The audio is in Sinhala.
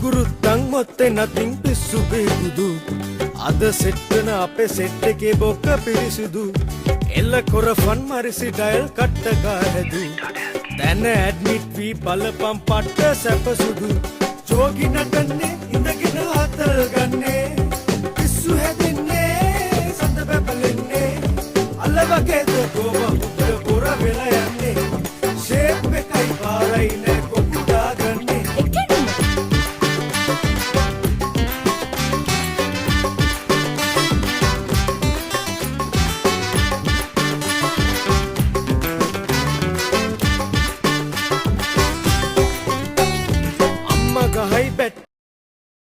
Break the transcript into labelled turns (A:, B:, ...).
A: කුරුත්තන් මොත්තේ නතින් පිස්සු බේබුදු අද සෙට්ටන අපේ සෙට් එකේ බොක්ක පිරිසිදු එල්ල කොරෆන් මරිසි ඩයල් කට්ට ගාහැදු දැන ඇඩ්මිට් වී බලපම් පට්ට සැපසුදු ජෝගි නටන්නේ ඉඳගෙන හතල් ගන්නේ පිස්සු හැදෙන්නේ සඳ බැබලෙන්නේ අල්ල වගේද ගෝව උඩ පොර වෙලා යන්නේ ෂේප් එකයි පාරයි